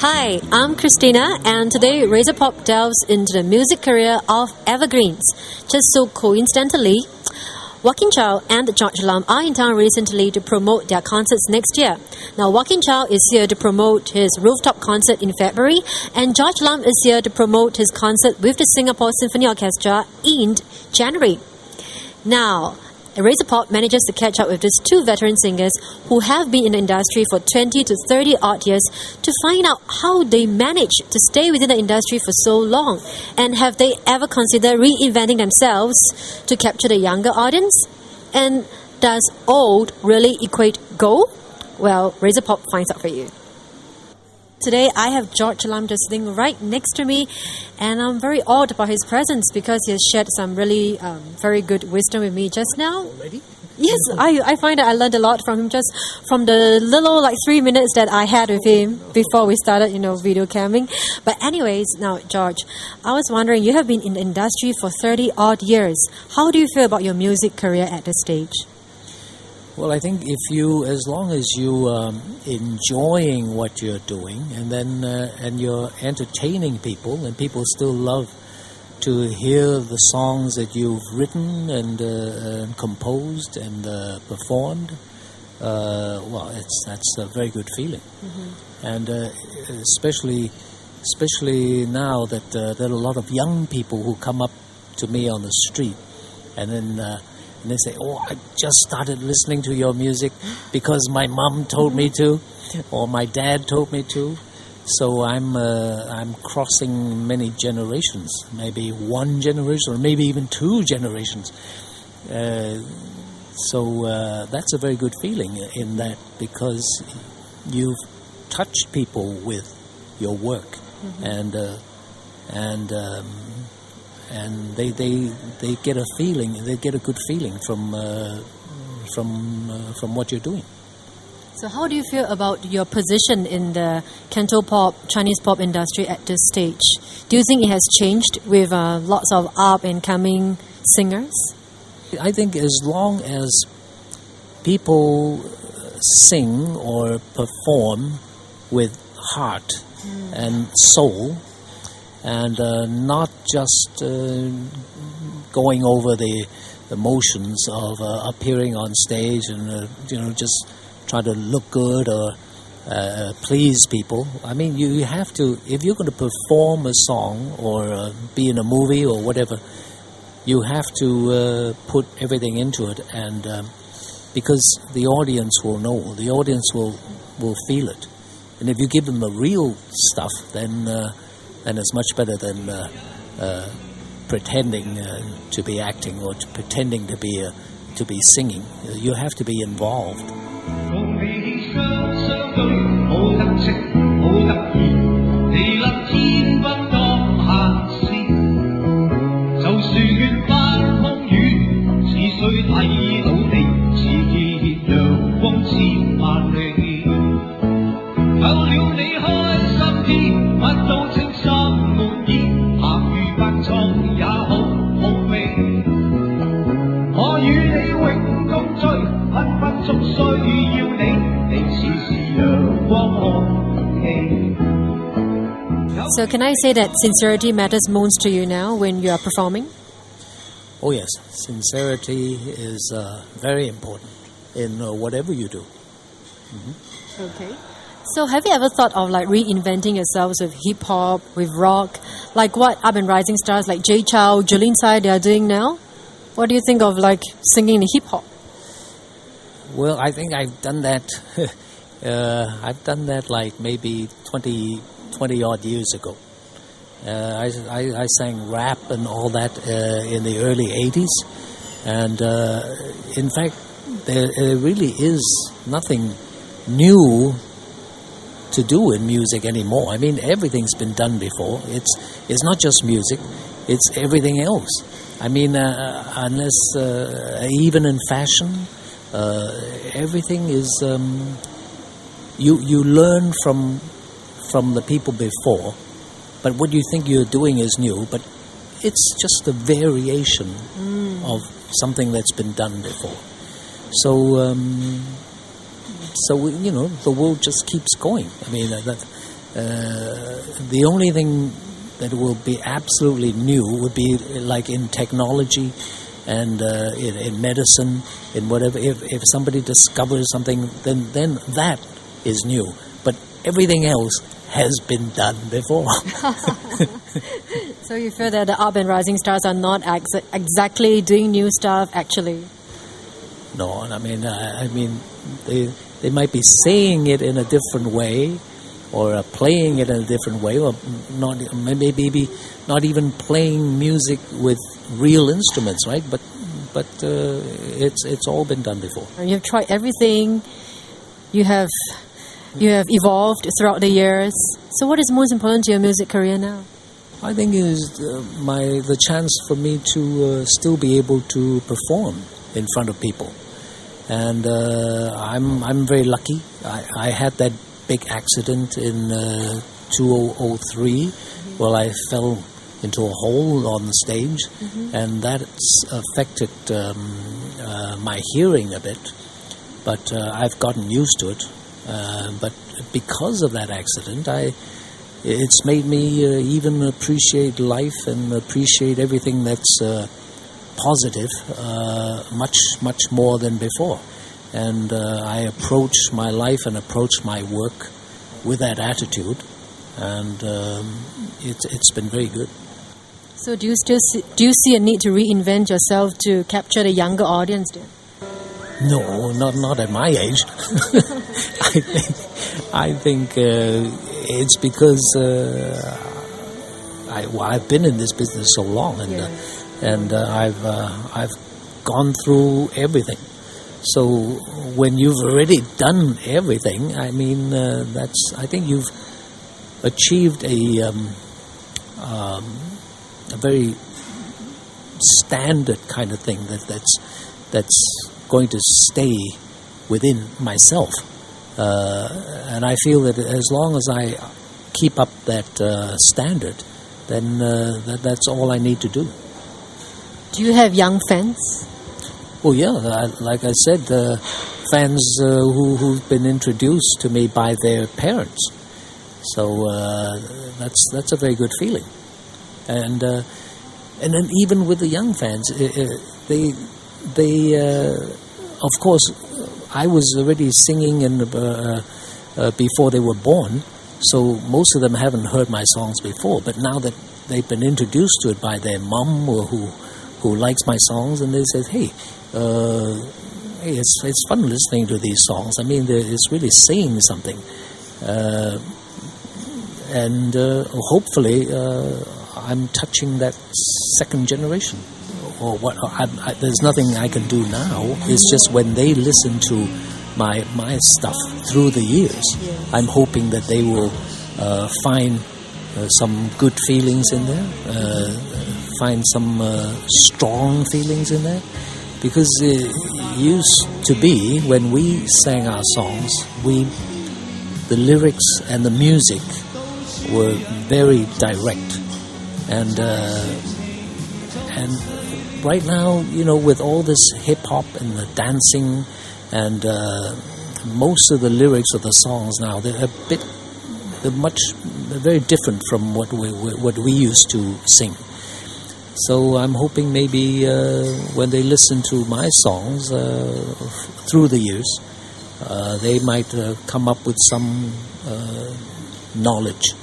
Hi, I'm Christina, and today RazorPop delves into the music career of evergreens. Just so coincidentally, Wakin Chau and George Lam are in town recently to promote their concerts next year. Now, Wakin Chau is here to promote his rooftop concert in February, and George Lam is here to promote his concert with the Singapore Symphony Orchestra in January. Now, RazorPop manages to catch up with these two veteran singers who have been in the industry for 20 to 30 odd years to find out how they manage to stay within the industry for so long, and have they ever considered reinventing themselves to capture the younger audience? And does old really equate gold? Well, RazorPop finds out for you. Today, I have George Lam just sitting right next to me, and I'm very awed about his presence because he has shared some really very good wisdom with me just now. Already? Yes, I find that I learned a lot from him just from the little 3 minutes that I had with him before we started, video camming. But anyways, now, George, I was wondering, you have been in the industry for 30 odd years. How do you feel about your music career at this stage? Well, I think as long as you enjoying what you're doing, and then and you're entertaining people, and people still love to hear the songs that you've written and composed and performed, well, that's a very good feeling. Mm-hmm. And especially now that there are a lot of young people who come up to me on the street, and then. And they say, "Oh, I just started listening to your music because my mom told me to, or my dad told me to." So I'm crossing many generations, maybe one generation, or maybe even two generations. So that's a very good feeling in that, because you've touched people with your work, mm-hmm. and they get a feeling, they get a good feeling from what you're doing. So how do you feel about your position in the Cantopop, Chinese pop industry at this stage? Do you think it has changed with lots of up and coming singers? I think as long as people sing or perform with heart and soul, and not just going over the motions of appearing on stage and just try to look good or please people. I mean, you have to, if you're going to perform a song or be in a movie or whatever, you have to put everything into it, and because the audience will know, the audience will feel it, and if you give them the real stuff, then it's much better than pretending to be acting or pretending to be singing. You have to be involved. So can I say that sincerity matters most to you now when you are performing? Oh yes, sincerity is very important in whatever you do. Mm-hmm. Okay. So have you ever thought of reinventing yourselves with hip-hop, with rock, like what up and rising stars like Jay Chou, Jolene Tsai, they are doing now? What do you think of singing in hip-hop? Well, I think I've done that. I've done that maybe 20 odd years ago. I sang rap and all that in the early 80s, and in fact there really is nothing new to do in music anymore. I mean, everything's been done before. It's not just music, it's everything else. I mean, unless even in fashion, everything is you learn from the people before, but what you think you're doing is new, but it's just a variation of something that's been done before. So, the world just keeps going. I mean, the only thing that will be absolutely new would be like in technology and in medicine, in whatever. If somebody discovers something, then that is new. But everything else has been done before. So you feel that the up and rising stars are not exactly doing new stuff, actually? No, I mean, they might be saying it in a different way, or playing it in a different way, or maybe not even playing music with real instruments, right? But it's all been done before. You've tried everything. You have evolved throughout the years. So what is most important to your music career now? I think it is the chance for me to still be able to perform in front of people, and I'm very lucky. I had that big accident in 2003, where I fell into a hole on the stage, and that's affected my hearing a bit. But I've gotten used to it. But because of that accident, it's made me even appreciate life and appreciate everything that's positive much more than before. And I approach my life and approach my work with that attitude, and it's been very good. So do you see a need to reinvent yourself to capture the younger audience then? No, not at my age. I think it's because I've been in this business so long, and I've gone through everything. So when you've already done everything, I mean, I think you've achieved a very standard kind of thing that's going to stay within myself, and I feel that as long as I keep up that standard, then that's all I need to do. Do you have young fans? Oh yeah, like I said, fans who've been introduced to me by their parents. So that's a very good feeling, and then even with the young fans, they of course, I was already singing before they were born, so most of them haven't heard my songs before. But now that they've been introduced to it by their mom, or who likes my songs, and they said, "Hey, it's fun listening to these songs. I mean, it's really saying something." And hopefully, I'm touching that second generation. Or what? There's nothing I can do now. It's just when they listen to my stuff through the years, I'm hoping that they will find some good feelings in there, find some strong feelings in there. Because it used to be, when we sang our songs, the lyrics and the music were very direct, and right now, with all this hip-hop and the dancing and most of the lyrics of the songs now, they're very different from what we used to sing. So I'm hoping maybe when they listen to my songs through the years, they might come up with some knowledge